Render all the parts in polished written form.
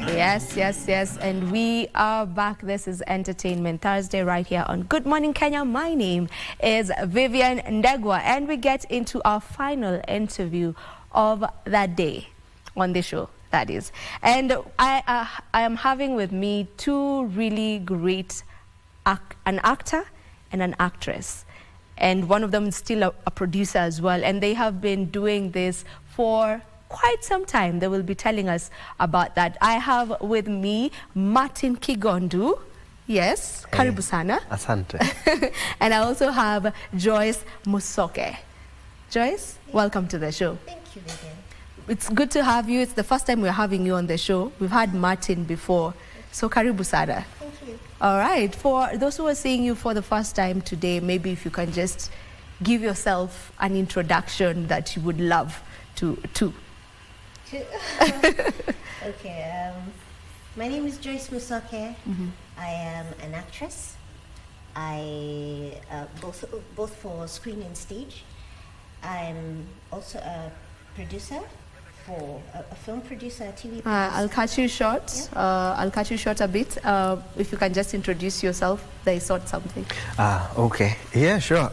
Yes, yes, yes. And we are back. This is Entertainment Thursday right here on Good Morning Kenya. My name is Vivian Ndegwa, and we get into our final interview of that day on the show, that is. And I am having with me two really great, an actor and an actress. And one of them is still a producer as well. And they have been doing this for quite some time. They will be telling us about that. I have with me Martin Kigondu. Yes, karibu sana. Asante. And I also have Joyce Musoke. Joyce, welcome to the show. Thank you, Vivian. It's good to have you. It's the first time we're having you on the show. We've had Martin before. So karibu sana. Thank you. All right. For those who are seeing you for the first time today, maybe if you can just give yourself an introduction that you would love to. Okay, my name is Joyce Musoke. I am an actress. I both for screen and stage. I'm also a producer, for a film producer, a TV producer. I'll cut you short. Yeah. I'll cut you short a bit. If you can just introduce yourself, they sort something. Okay. Yeah, sure.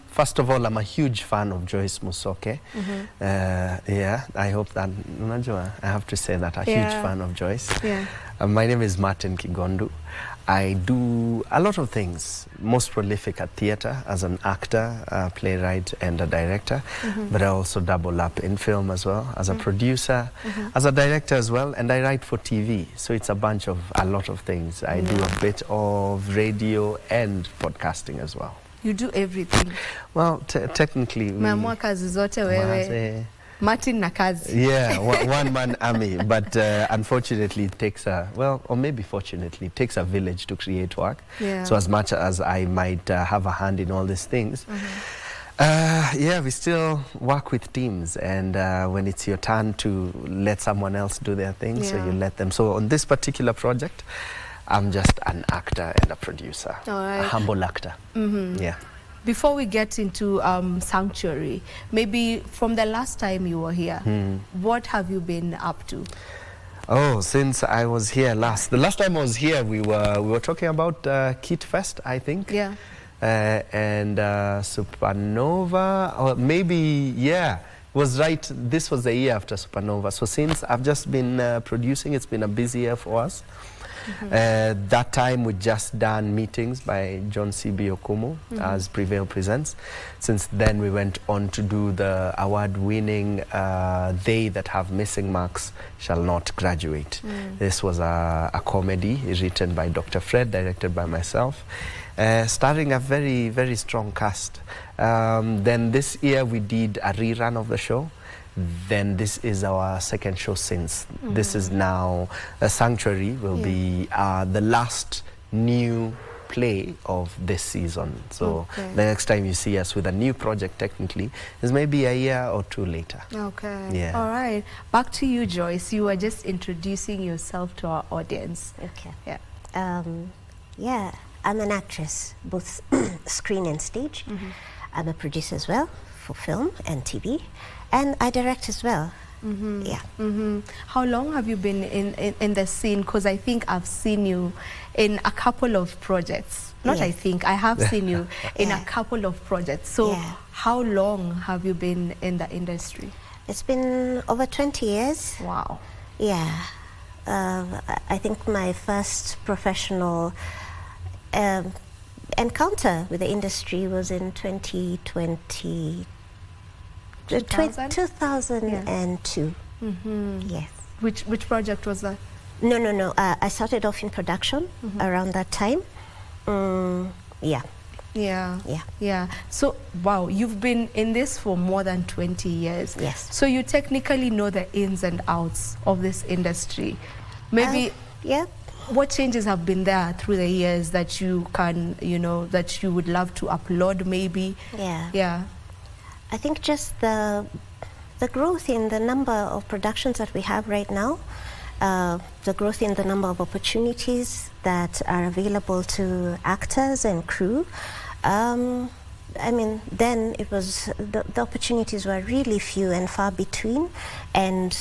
First of all, I'm a huge fan of Joyce Musoke. Yeah, I hope that, I have to say that, huge fan of Joyce. Yeah. My name is Martin Kigondu. I do a lot of things, most prolific at theatre as an actor, a playwright and a director, but I also double up in film as well, as a producer, as a director as well, and I write for TV, so it's a lot of things. I do a bit of radio and podcasting as well. You do everything? Well, technically... Umeamua kazi zote wewe. Martin na kazi. Yeah, one-man army, but unfortunately it takes or maybe fortunately, it takes a village to create work. Yeah. So as much as I might have a hand in all these things, yeah, we still work with teams, and when it's your turn to let someone else do their thing, so you let them. So on this particular project, I'm just an actor and a producer, a humble actor. Yeah. Before we get into Sanctuary, maybe from the last time you were here, what have you been up to? Oh, since I was here the last time I was here, we were talking about Kit Fest, I think. Yeah. And Supernova, or maybe, yeah, was right. This was the year after Supernova. So since I've just been producing, it's been a busy year for us. That time we just done meetings by John C.B. Okumu as Prevail Presents. Since then we went on to do the award-winning They That Have Missing Marks Shall Not Graduate. This was a comedy written by Dr. Fred, directed by myself, starring a very, very strong cast. Then this year we did a rerun of the show. Then this is our second show since. This is now Sanctuary will be the last new play of this season. So the next time you see us with a new project technically is maybe a year or two later. Okay. Yeah. All right. Back to you, Joyce. You were just introducing yourself to our audience. Okay. Yeah. Yeah, I'm an actress, both screen and stage. I'm a producer as well for film and TV. And I direct as well. Yeah. How long have you been in the scene? Because I think I've seen you in a couple of projects. Not I think, I have seen you in a couple of projects. So how long have you been in the industry? It's been over 20 years. Wow. Yeah. I think my first professional encounter with the industry was in 2002. Yes. Which project was that? No. I started off in production around that time. Yeah. So, wow, you've been in this for more than 20 years. Yes. So you technically know the ins and outs of this industry. Maybe, what changes have been there through the years that you can, that you would love to upload maybe? Yeah. I think just the growth in the number of productions that we have right now, the growth in the number of opportunities that are available to actors and crew. I mean, then it was, the opportunities were really few and far between, and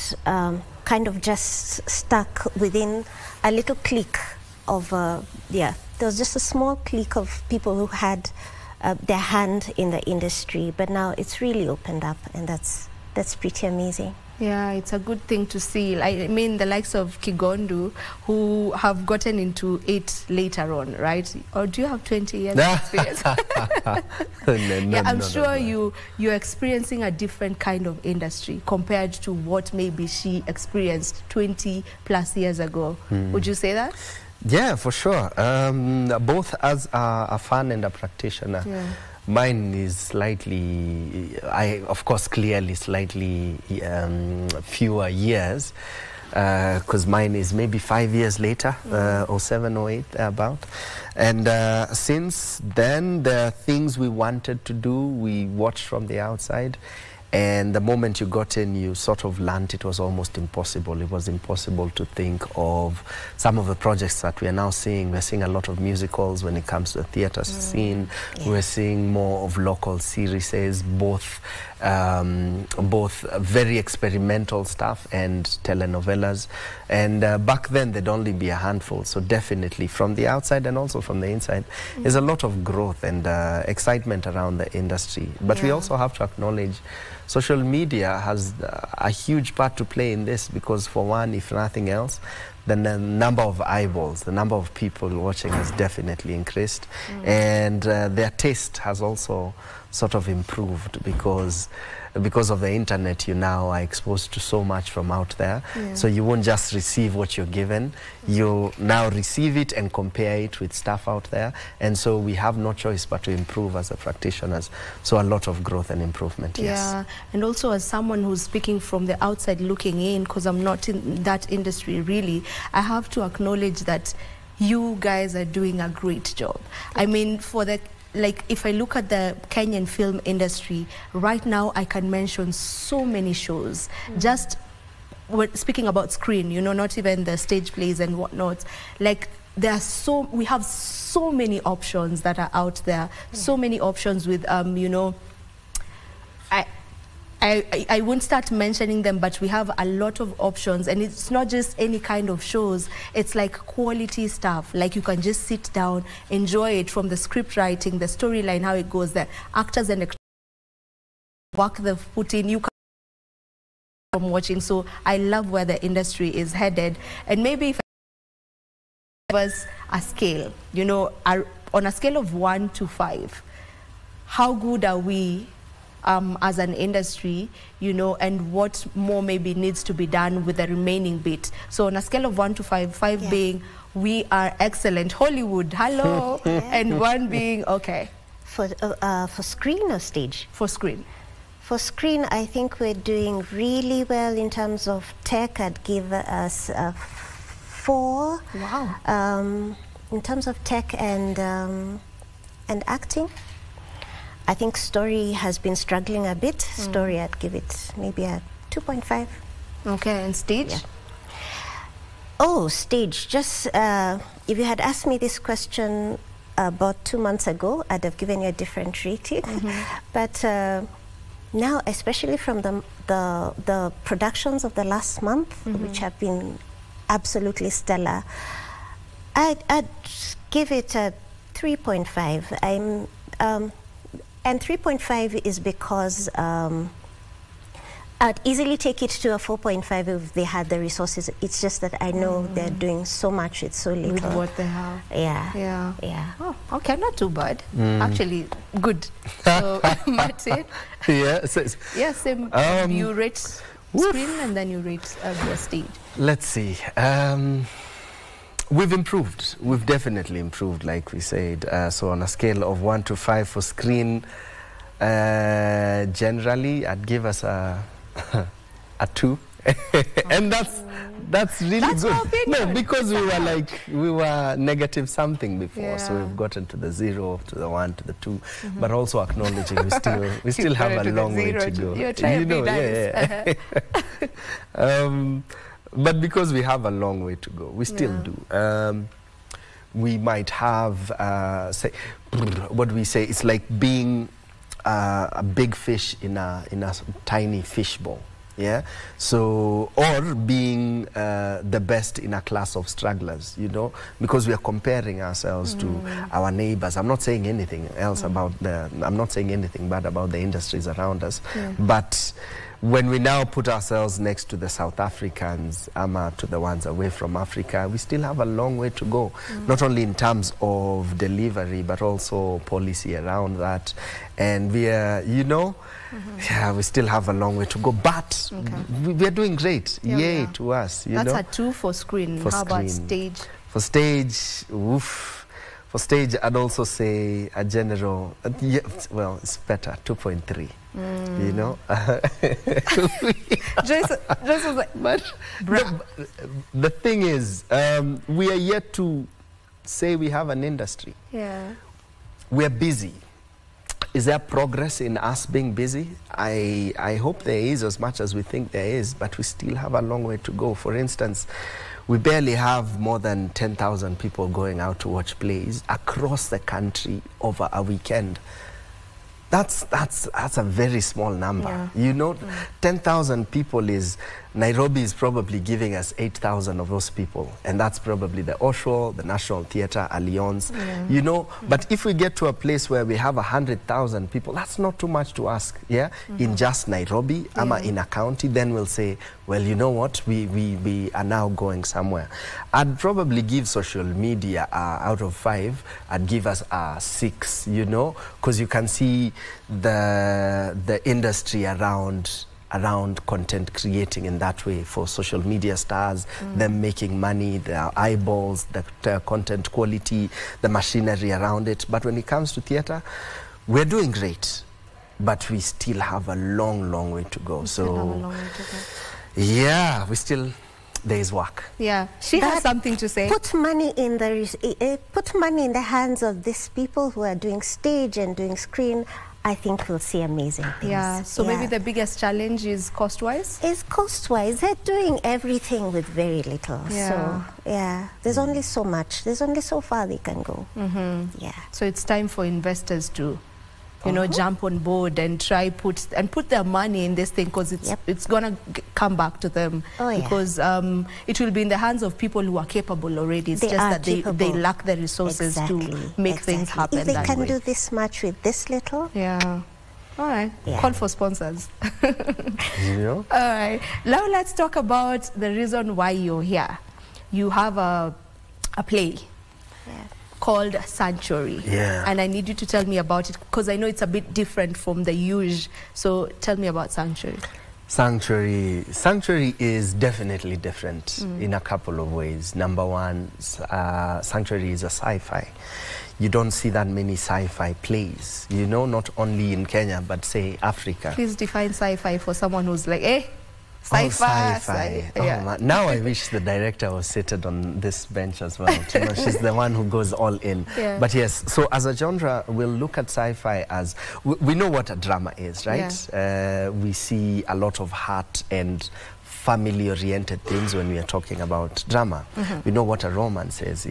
kind of just stuck within a little clique of, there was just a small clique of people who had their hand in the industry, but now it's really opened up, and that's pretty amazing. Yeah, it's a good thing to see. I mean, the likes of Kigondu, who have gotten into it later on, right? Or do you have 20 years experience? I'm sure you're experiencing a different kind of industry compared to what maybe she experienced 20 plus years ago. Would you say that? Yeah, for sure. Both as a fan and a practitioner. Yeah. Mine is slightly, of course, clearly slightly fewer years, because mine is maybe 5 years later, or 7 or 8, about. And since then, there are things we wanted to do, we watched from the outside. And the moment you got in, you sort of learned it was almost impossible. It was impossible to think of some of the projects that we are now seeing. We're seeing a lot of musicals when it comes to the theatre scene. Yeah. We're seeing more of local series, both very experimental stuff and telenovelas. And back then, there'd only be a handful. So definitely from the outside and also from the inside, there's a lot of growth and excitement around the industry. But we also have to acknowledge social media has a huge part to play in this, because for one, if nothing else, then the number of eyeballs, the number of people watching has definitely increased. And their taste has also sort of improved, because of the internet, you now are exposed to so much from out there. So you won't just receive what you're given, you'll now receive it and compare it with stuff out there. And so we have no choice but to improve as a practitioners. So a lot of growth and improvement, yes. Yeah, and also as someone who's speaking from the outside looking in, because I'm not in that industry really, I have to acknowledge that you guys are doing a great job. I mean, like, if I look at the Kenyan film industry, right now I can mention so many shows. Just speaking about screen, you know, not even the stage plays and whatnot. Like, we have so many options that are out there. So many options with, you know, I won't start mentioning them, but we have a lot of options, and it's not just any kind of shows. It's like quality stuff. Like, you can just sit down, enjoy it, from the script writing, the storyline, how it goes, the actors and the work they've put in. You can from watching. So I love where the industry is headed. And maybe if I was a scale, you know, on a scale of 1 to 5, how good are we as an industry, you know, and what more maybe needs to be done with the remaining bit? So on a scale of 1 to 5, 5 being we are excellent, Hollywood, hello, and 1 being okay. For screen or stage? For screen. For screen, I think we're doing really well in terms of tech. I'd give us a 4. Wow. In terms of tech and acting, I think story has been struggling a bit. Story, I'd give it maybe a 2.5. Okay, and stage? Yeah. Oh, stage. Just, if you had asked me this question about 2 months ago, I'd have given you a different rating. But now, especially from the productions of the last month, which have been absolutely stellar, I'd give it a 3.5. And 3.5 is because I'd easily take it to a 4.5 if they had the resources. It's just that I know they're doing so much with so little. With what they have. Yeah. Oh, okay, not too bad. Actually, good. So, Martin? Yeah. Same. You rate screen and then you rate the stage. Let's see. We've improved. We've definitely improved, like we said. So on a scale of 1 to 5 for screen, generally, I'd give us a 2. And that's really good. No, because we were negative something before, so we've gotten to the 0, to the 1, to the 2, but also acknowledging we still have a long way to go. You're trying to be nice. But because we have a long way to go, we still do. We might have, say, what do we say? It's like being a big fish in a tiny fish bowl. Yeah, so, or being the best in a class of strugglers, you know, because we are comparing ourselves to our neighbors. I'm not saying anything else about I'm not saying anything bad about the industries around us, but when we now put ourselves next to the South Africans, to the ones away from Africa, we still have a long way to go, not only in terms of delivery, but also policy around that. And we are, you know, yeah, we still have a long way to go, but we are doing great. Yay to us, you know. That's a 2 for screen. How about stage? For stage, oof. For stage, I'd also say a general, well, it's better, 2.3, you know. Joyce was like, but the thing is, we are yet to say we have an industry. Yeah. We're busy. Is there progress in us being busy? I hope there is, as much as we think there is, but we still have a long way to go. For instance, we barely have more than 10,000 people going out to watch plays across the country over a weekend. That's a very small number. You know, 10,000 people is, Nairobi is probably giving us 8,000 of those people. And that's probably the Osho, the National Theatre, Alliance, you know. But if we get to a place where we have 100,000 people, that's not too much to ask, in just Nairobi, in a county, then we'll say, well, you know what, we are now going somewhere. I'd probably give social media out of 5, I'd give us a 6, you know, because you can see the industry around content creating in that way for social media stars, them making money, their eyeballs, the content quality, the machinery around it. But when it comes to theatre, we're doing great, but we still have a long way to go. Yeah, there is work. Yeah, she has something to say. Put money in the hands of these people who are doing stage and doing screen. I think we'll see amazing things. Yeah, so maybe the biggest challenge is cost-wise? Is cost-wise. They're doing everything with very little. Yeah. So, yeah, there's only so much. There's only so far they can go. Yeah. So it's time for investors to, you know, jump on board and try put their money in this thing, because it's gonna come back to them. Because it will be in the hands of people who are capable already. It's just that they lack the resources to make things happen. If they can do this much with this little. Yeah. All right. Call for sponsors. All right. Now let's talk about the reason why you're here. You have a play called Sanctuary. And I need you to tell me about it, because I know it's a bit different from the usual. So tell me about Sanctuary. Sanctuary is definitely different in a couple of ways. Number one, Sanctuary is a sci-fi. You don't see that many sci-fi plays, you know, not only in Kenya, but say Africa. Please define sci-fi for someone who's like, sci-fi. Now I wish the director was seated on this bench as well. You know, she's the one who goes all in. But yes, so as a genre, we'll look at sci-fi as, we know what a drama is, right? We see a lot of heart and family-oriented things when we are talking about drama. We know what a romance is,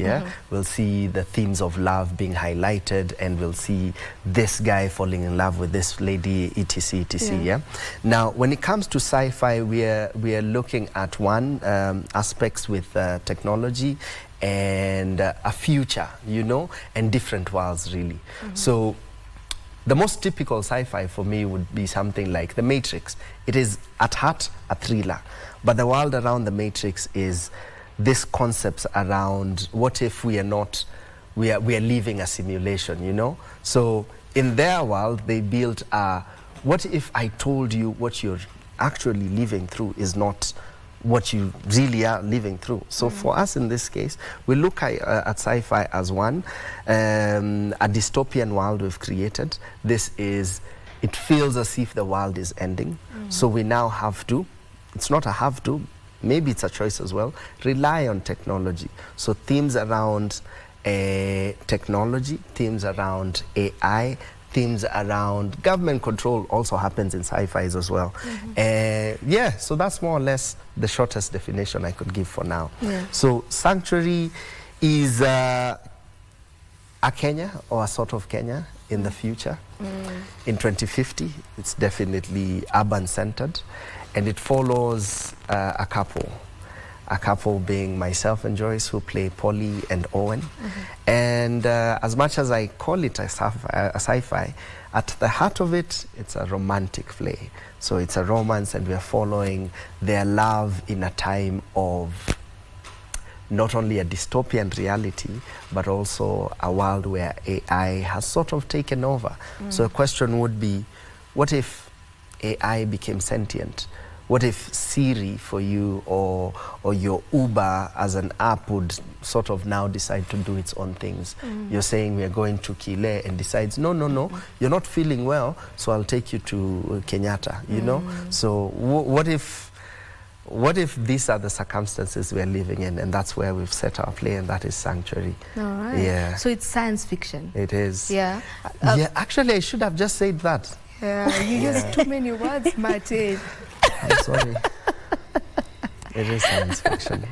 We'll see the themes of love being highlighted, and we'll see this guy falling in love with this lady, etc, etc, Now, when it comes to sci-fi, we are looking at aspects with technology and a future, you know, and different worlds, really. So the most typical sci-fi for me would be something like The Matrix. It is at heart a thriller, but the world around The Matrix is this concepts around what if we are not, we are living a simulation, you know? So in their world, they built what if I told you what you're actually living through is not what you really are living through. So for us in this case, we look at sci-fi as one, a dystopian world we've created. It feels as if the world is ending. So we now have to, it's not a have to, maybe it's a choice as well, rely on technology. So themes around technology, themes around AI, themes around government control also happens in sci-fis as well. So that's more or less the shortest definition I could give for now. So Sanctuary is a Kenya, or a sort of Kenya in the future. In 2050, it's definitely urban-centered. and it follows a couple being myself and Joyce, who play Polly and Owen. And as much as I call it a sci-fi, at the heart of it, it's a romantic play. So it's a romance, and we are following their love in a time of not only a dystopian reality, but also a world where AI has sort of taken over. So the question would be, what if AI became sentient? What if Siri for you, or your Uber as an app would sort of now decide to do its own things? You're saying we are going to Kile and decides, no, you're not feeling well, so I'll take you to Kenyatta, you know? So what if these are the circumstances we're living in, and that's where we've set our play, and that is Sanctuary. All right. Yeah. So it's science fiction. It is. Yeah. Yeah, actually, I should have just said that. Yeah, you used too many words, Martin. I'm sorry. It is science fiction.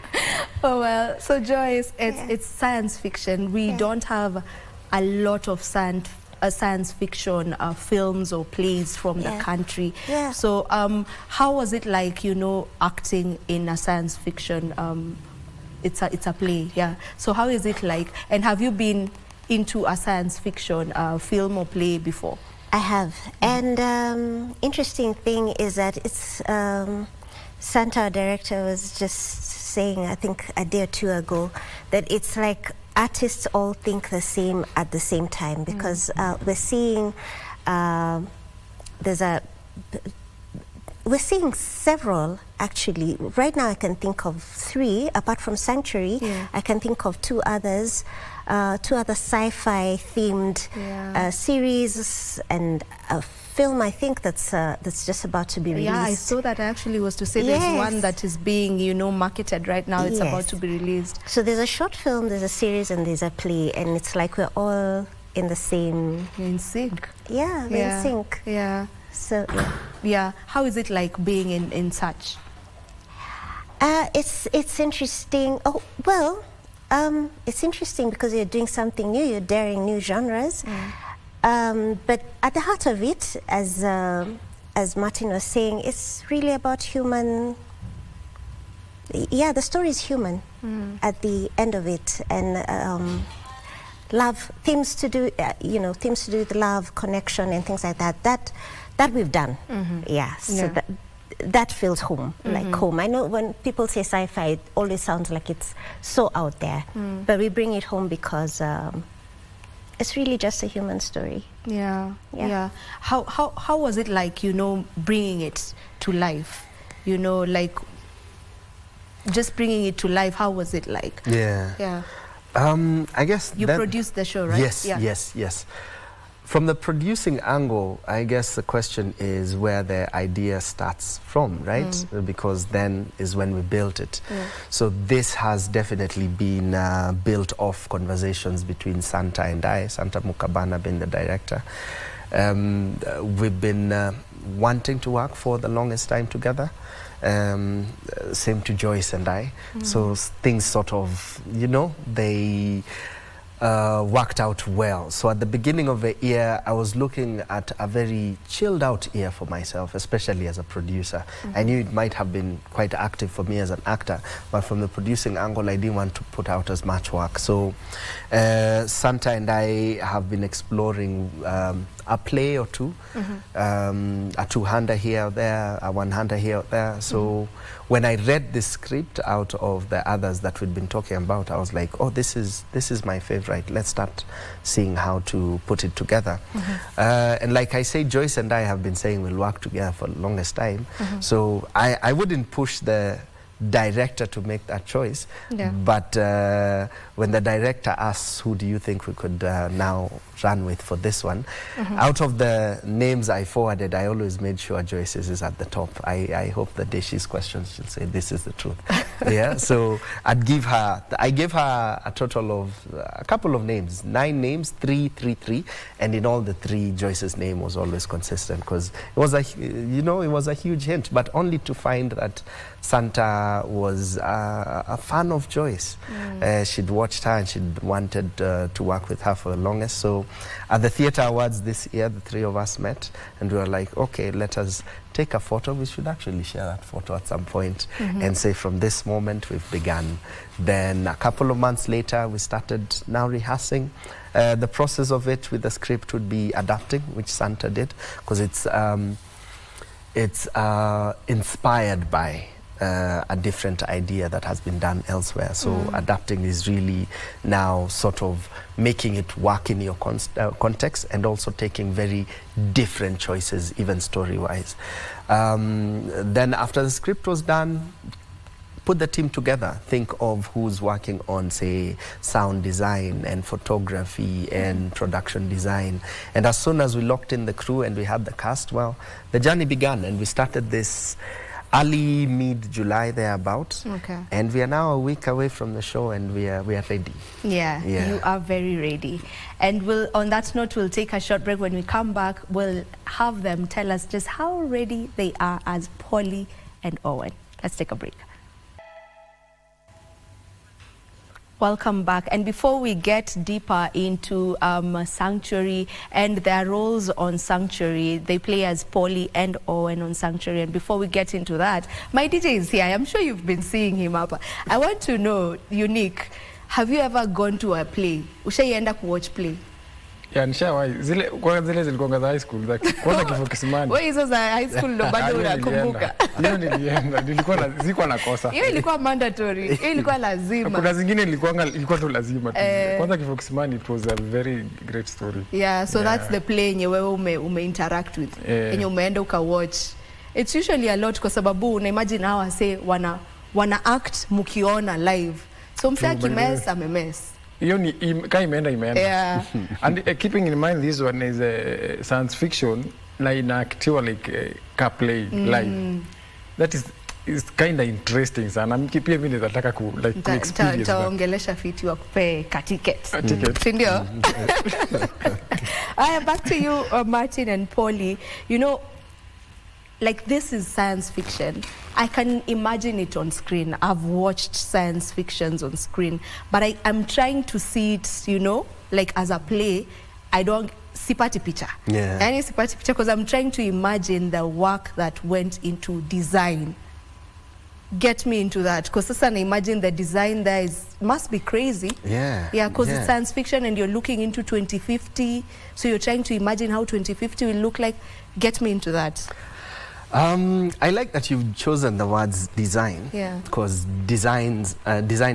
Oh, well, so Joyce, it's science fiction. We don't have a lot of science fiction films or plays from the country. Yeah. So how was it like, you know, acting in a science fiction? It's a play, yeah. So how is it like? And have you been into a science fiction film or play before? I have. And interesting thing is that it's Santa, our director, was just saying, I think a day or two ago, that it's like artists all think the same at the same time, because we're seeing we're seeing several, actually. Right now I can think of 3, apart from Sanctuary. I can think of 2 others, 2 other sci-fi themed series, and a film, I think, that's just about to be released. Yeah, I saw that. I actually was to say there's one that is being, you know, marketed right now. It's about to be released. So there's a short film, there's a series, and there's a play, and it's like we're all in the same... in sync. Yeah, we're in sync. Yeah. So, yeah. How is it like being in such? It's interesting. Oh, well, it's interesting because you're doing something new, you're daring new genres. But at the heart of it, as Martin was saying, it's really about human... Yeah, the story is human at the end of it. And love, themes to do, themes to do with love, connection, and things like that. That we've done. Yeah, so that feels home, like home. I know when people say sci-fi, it always sounds like it's so out there. But we bring it home because it's really just a human story. Yeah. How was it like, you know, bringing it to life? You know, like just bringing it to life. How was it like? Yeah. I guess you produced the show, right? Yes. From the producing angle, I guess the question is where the idea starts from, right? Because then is when we built it. So this has definitely been built off conversations between Santa and I, Santa Mukabana being the director. We've been wanting to work for the longest time together. Same to Joyce and I. So things sort of, you know, they worked out well. So at the beginning of the year, I was looking at a very chilled out year for myself, especially as a producer. I knew it might have been quite active for me as an actor, but from the producing angle, I didn't want to put out as much work. So Santa and I have been exploring a play or two, a 2-hander here or there, a 1-hander here or there. So when I read the script out of the others that we'd been talking about, I was like, oh, this is my favorite. Let's start seeing how to put it together. And like I say, Joyce and I have been saying we'll work together for the longest time. So I wouldn't push the director to make that choice. But when the director asks, who do you think we could now run with for this one, out of the names I forwarded, I always made sure Joyce's is at the top. I hope the day she's questioned, she'll say this is the truth. So I gave her a total of a couple of names, 9 names, 3, 3, 3, and in all the 3, Joyce's name was always consistent, because it was a huge hint, but only to find that Santa was a fan of Joyce. She'd watched her and she'd wanted to work with her for the longest. So at the Theatre Awards this year, the three of us met and we were like, okay, let us take a photo. We should actually share that photo at some point and say from this moment we've begun. Then a couple of months later, we started now rehearsing. The process of it with the script would be adapting, which Santa did, because it's inspired by a different idea that has been done elsewhere. So adapting is really now sort of making it work in your context and also taking very different choices, even story-wise. Then after the script was done, put the team together, think of who's working on, say, sound design and photography and production design. And as soon as we locked in the crew and we had the cast, well, the journey began and we started this early, mid-July thereabout. Okay. And we are now a week away from the show and we are ready. Yeah, you are very ready. And on that note, we'll take a short break. When we come back, we'll have them tell us just how ready they are as Polly and Owen. Let's take a break. Welcome back. And before we get deeper into Sanctuary and their roles on Sanctuary, they play as Polly and Owen on Sanctuary. And before we get into that, my DJ is here. I'm sure you've been seeing him up. I want to know, Unique, have you ever gone to a play? Ushaienda ku watch play? Yeah, nishawahi. Zile zilikuwa za high school. Kwanza Kifo Kisimani. Wewe hizo za high school ndo bado unakumbuka? Hiyo nilienda. Zilikuwa nakosa. Hiyo ilikuwa mandatory. Hiyo ilikuwa lazima. Kuna zingine ilikuwa tu lazima. Kwanza Kifo Kisimani, it was a very great story. Yeah, so that's the play yenye wewe ume-interact with. Yenye umeenda ukawatch. It's usually a lot kwa sababu unaimagine hawa say wana act mukiona live. So msee akimess amemess. Hiyo ni imeenda. Yeah. And keeping in mind this one is science fiction na inaactiwa like ka play live. That is kind of interesting sana. Pia mimi nataka ku experience. Taongelesha fiti wa kupe ka tickets. Ndio. Back to you, Martin and Polly. You know, like, this is science fiction. I can imagine it on screen. I've watched science fictions on screen, but I'm trying to see it, you know, like as a play. I don't sipati picture. Yeah. Any sipati picture because I'm trying to imagine the work that went into design. Get me into that, because sasa I imagine the design there must be crazy. Yeah. Yeah, because it's science fiction and you're looking into 2050, so you're trying to imagine how 2050 will look like. Get me into that. I like that you've chosen the words design, because design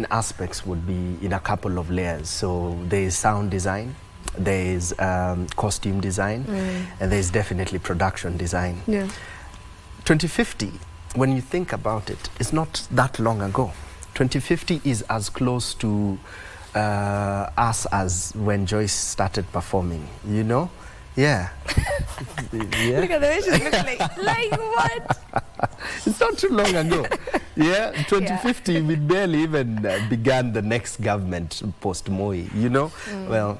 aspects would be in a couple of layers. So there is sound design, there is costume design, and there is definitely production design. 2050, when you think about it, it's not that long ago. 2050 is as close to us as when Joyce started performing, you know? Yeah. Look at the way she's looking like what? It's not too long ago. Yeah, 2050, we barely even began the next government post-Moi, you know? Well,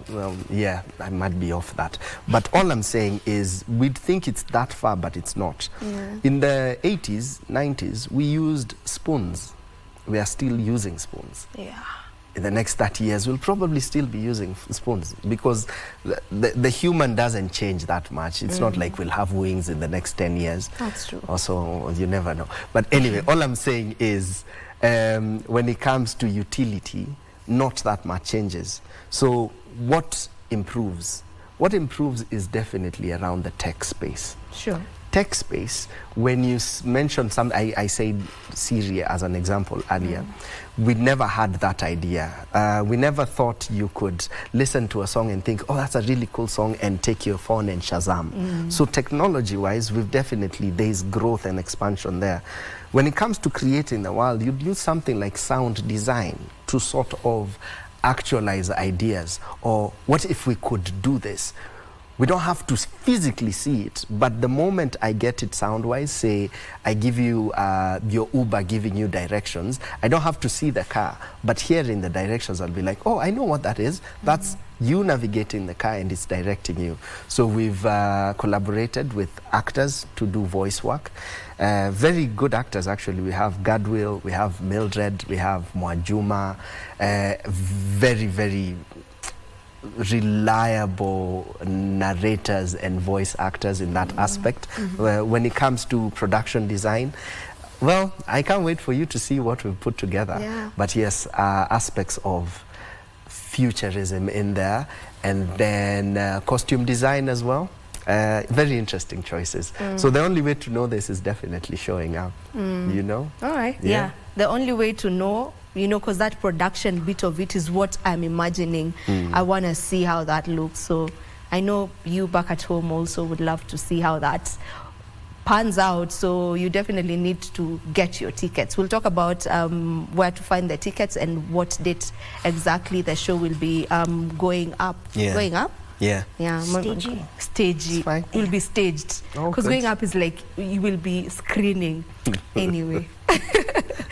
yeah, I might be off that. But all I'm saying is we'd think it's that far, but it's not. In the 80s, 90s, we used spoons. We are still using spoons. Yeah. In the next 30 years, we'll probably still be using spoons because the human doesn't change that much. It's not like we'll have wings in the next 10 years. That's true. Also, you never know. But anyway, all I'm saying is when it comes to utility, not that much changes. So what improves? What improves is definitely around the tech space. Sure. Tech space, when you mentioned something, I said Siri as an example earlier, we never had that idea. We never thought you could listen to a song and think, oh, that's a really cool song, and take your phone and Shazam. So technology-wise, there's growth and expansion there. When it comes to creating the world, you'd use something like sound design to sort of actualize ideas, or what if we could do this? We don't have to physically see it, but the moment I get it sound-wise, say I give you your Uber giving you directions, I don't have to see the car, but hearing the directions, I'll be like, oh, I know what that is. That's you navigating the car and it's directing you. So we've collaborated with actors to do voice work. Very good actors, actually. We have Gadwill, we have Mildred, we have Mwajuma, very, very reliable narrators and voice actors in that aspect. When it comes to production design, well, I can't wait for you to see what we've put together. Yeah. But yes, aspects of futurism in there, and then costume design as well. Very interesting choices. So the only way to know this is definitely showing up, you know? All right. Yeah. The only way to know, you know, because that production bit of it is what I'm imagining. I want to see how that looks. So I know you back at home also would love to see how that pans out. So you definitely need to get your tickets. We'll talk about where to find the tickets and what date exactly the show will be going up. Yeah. Going up? Yeah. Yeah. Staging. It's fine. It will be staged. Because going up is like you will be screening anyway.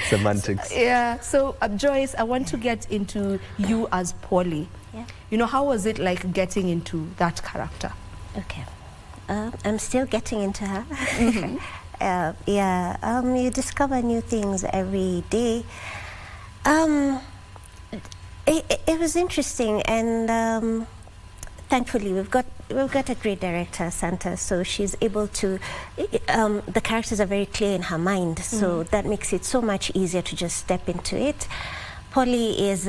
Semantics. Yeah. So Joyce, I want to get into you as Polly. Yeah. You know, how was it like getting into that character? Okay. I'm still getting into her. You discover new things every day. It was interesting, and thankfully we've got a great director, Santa, so she's able to, the characters are very clear in her mind, so that makes it so much easier to just step into it. Polly is,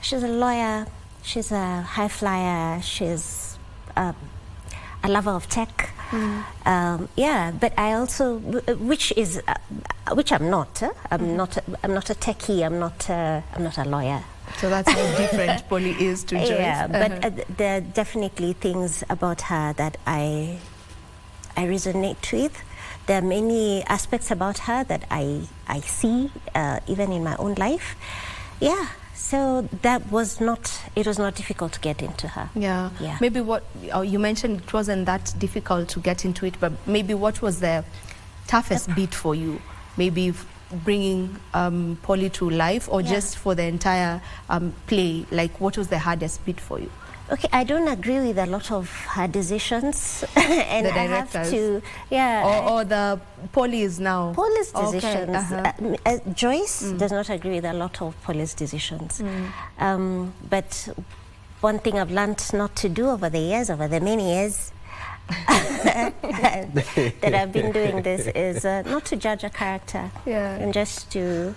she's a lawyer, she's a high flyer, she's a lover of tech. But I also, which I'm not. I'm not a techie. I'm not a lawyer. So that's how different Polly is to Joyce. Yeah, but there are definitely things about her that I resonate with. There are many aspects about her that I see even in my own life. Yeah. So that was not, it was not difficult to get into her. Yeah. Yeah. Maybe what, you mentioned it wasn't that difficult to get into it, but maybe what was the toughest bit for you? Maybe bringing Polly to life, or just for the entire play? Like, what was the hardest bit for you? Okay, I don't agree with a lot of her decisions. And the I have directors? to, yeah. Or the Polly's now? Polly's decisions. Okay, Joyce does not agree with a lot of Polly's decisions. But one thing I've learned not to do over the years, over the many years that I've been doing this, is not to judge a character. Yeah. And just to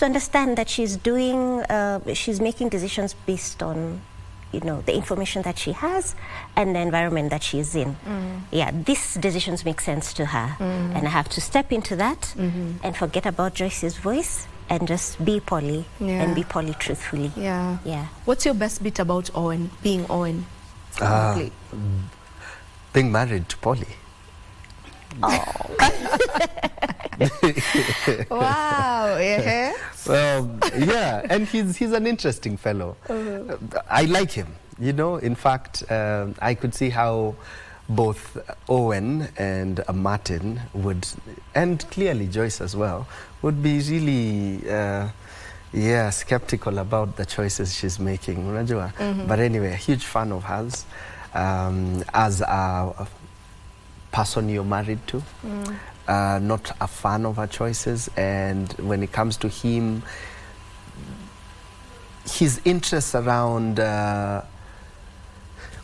understand that she's doing, she's making decisions based on, you know, the information that she has and the environment that she's in. Yeah, these decisions make sense to her. And I have to step into that and forget about Joyce's voice and just be Polly and be Polly truthfully. Yeah. Yeah. What's your best bit about Owen, being Owen? Being married to Polly. Oh. Wow. Yeah. Well, yeah, and he's an interesting fellow. I like him, you know. In fact, I could see how both Owen and Martin would, and clearly Joyce as well, would be really skeptical about the choices she's making, unajua. But anyway, a huge fan of hers. As a person you're married to, not a fan of her choices, and when it comes to him, his interests around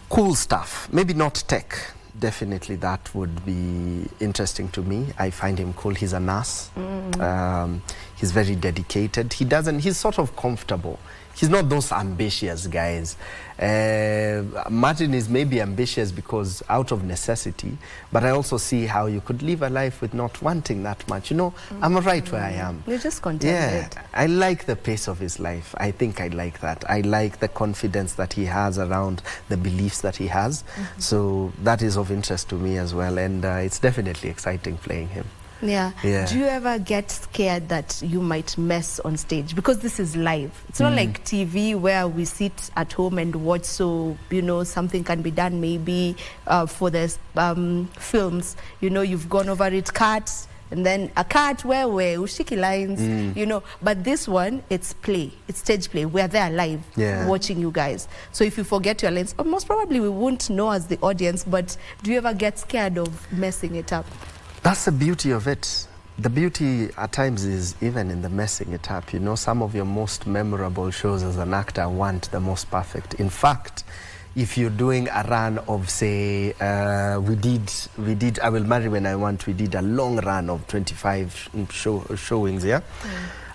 cool stuff, maybe not tech, definitely that would be interesting to me. I find him cool. He's a nurse. He's very dedicated. He's sort of comfortable. He's not those ambitious guys. Martin is maybe ambitious because out of necessity, but I also see how you could live a life with not wanting that much. You know, I'm right where I am. You're just contented. Yeah, I like the pace of his life. I think I like that. I like the confidence that he has around the beliefs that he has. So that is of interest to me as well, and it's definitely exciting playing him. Yeah. Yeah. Do you ever get scared that you might mess on stage? Because this is live. It's not like TV where we sit at home and watch, so, you know, something can be done maybe for the films. You know, you've gone over it, cut, and then a cut where ushiki lines, you know. But this one, it's play. It's stage play. We're there live watching you guys. So if you forget your lines, most probably we won't know as the audience, but do you ever get scared of messing it up? That's the beauty of it. The beauty at times is even in the messing it up. You know, some of your most memorable shows as an actor want the most perfect. In fact, if you're doing a run of, say, we did I Will Marry When I Want, we did a long run of 25 showings, yeah?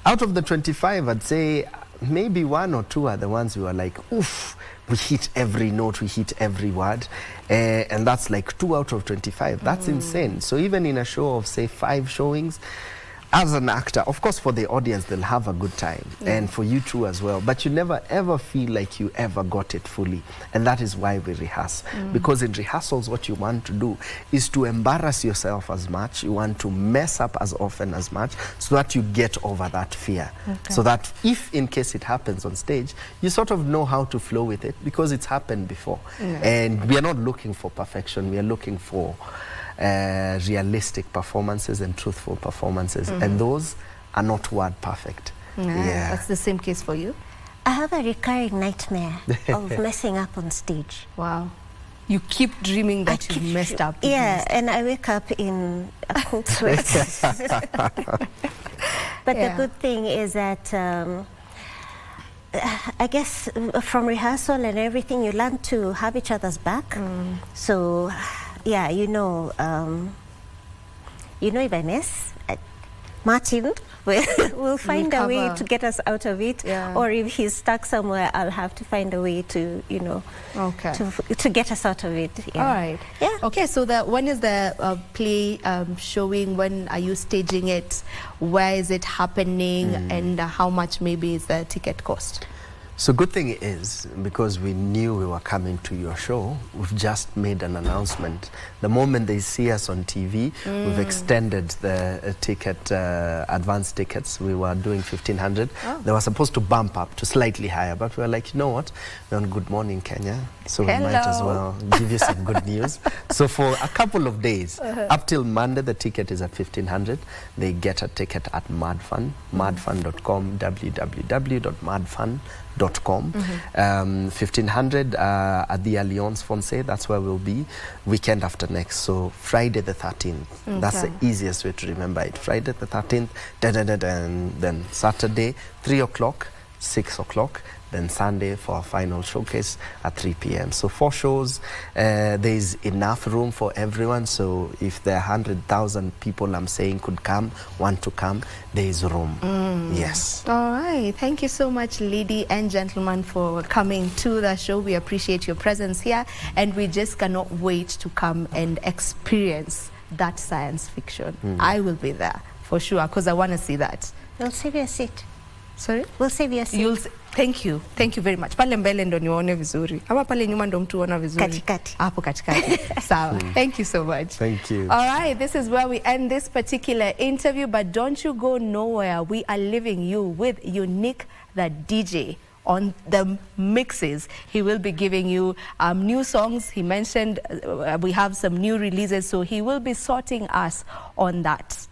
Out of the 25, I'd say maybe 1 or 2 are the ones who are like, oof, we hit every note, we hit every word. And that's like 2 out of 25. That's insane. So even in a show of, say, 5 showings, as an actor, of course, for the audience, they'll have a good time, and for you too as well. But you never ever feel like you ever got it fully, and that is why we rehearse. Because in rehearsals, what you want to do is to embarrass yourself as much. You want to mess up as often as much, so that you get over that fear. So that if, in case it happens on stage, you sort of know how to flow with it, because it's happened before. And we are not looking for perfection. We are looking for realistic performances and truthful performances, and those are not word perfect. That's the same case for you? I have a recurring nightmare of messing up on stage. Wow. You keep dreaming that you messed up. Yeah, and I wake up in a cold sweat. But the good thing is that I guess from rehearsal and everything, you learn to have each other's back. So yeah, you know if I miss, Martin will find a way to get us out of it. Or if he's stuck somewhere, I'll have to find a way to, you know, to get us out of it. All right. Yeah. Okay, so when is the play showing? When are you staging it? Where is it happening? And how much maybe is the ticket cost? So good thing is, because we knew we were coming to your show, we've just made an announcement. The moment they see us on TV, we've extended the ticket, advance tickets. We were doing 1,500. They were supposed to bump up to slightly higher, but we were like, you know what? We're on Good Morning Kenya, so we might as well give you some good news. So for a couple of days, up till Monday, the ticket is at 1,500. They get a ticket at MadFun, madfun.com, www.madfun.com. 1,500 at the Alliance Francais, that's where we'll be, weekend after next. So Friday the 13th. That's the easiest way to remember it. Friday the 13th, and then Saturday 3 o'clock, 6 o'clock, then Sunday for our final showcase at 3 p.m. So 4 shows. There's enough room for everyone. So if there are 100,000 people I'm saying could come, want to come, there is room. Yes. All right. Thank you so much, lady and gentlemen, for coming to the show. We appreciate your presence here, and we just cannot wait to come and experience that science fiction. I will be there for sure, because I want to see that. We'll save you a seat. Sorry? We'll save you a seat. Thank you. Thank you very much. Pale mbele ndo niwaone vizuri. Ama pale nyuma ndo mtu ona vizuri. Katikati. Hapo katikati. Sawa. Thank you so much. Thank you. All right, this is where we end this particular interview, but don't you go nowhere. We are leaving you with Unique the DJ on the mixes. He will be giving you new songs. He mentioned we have some new releases, so he will be sorting us on that.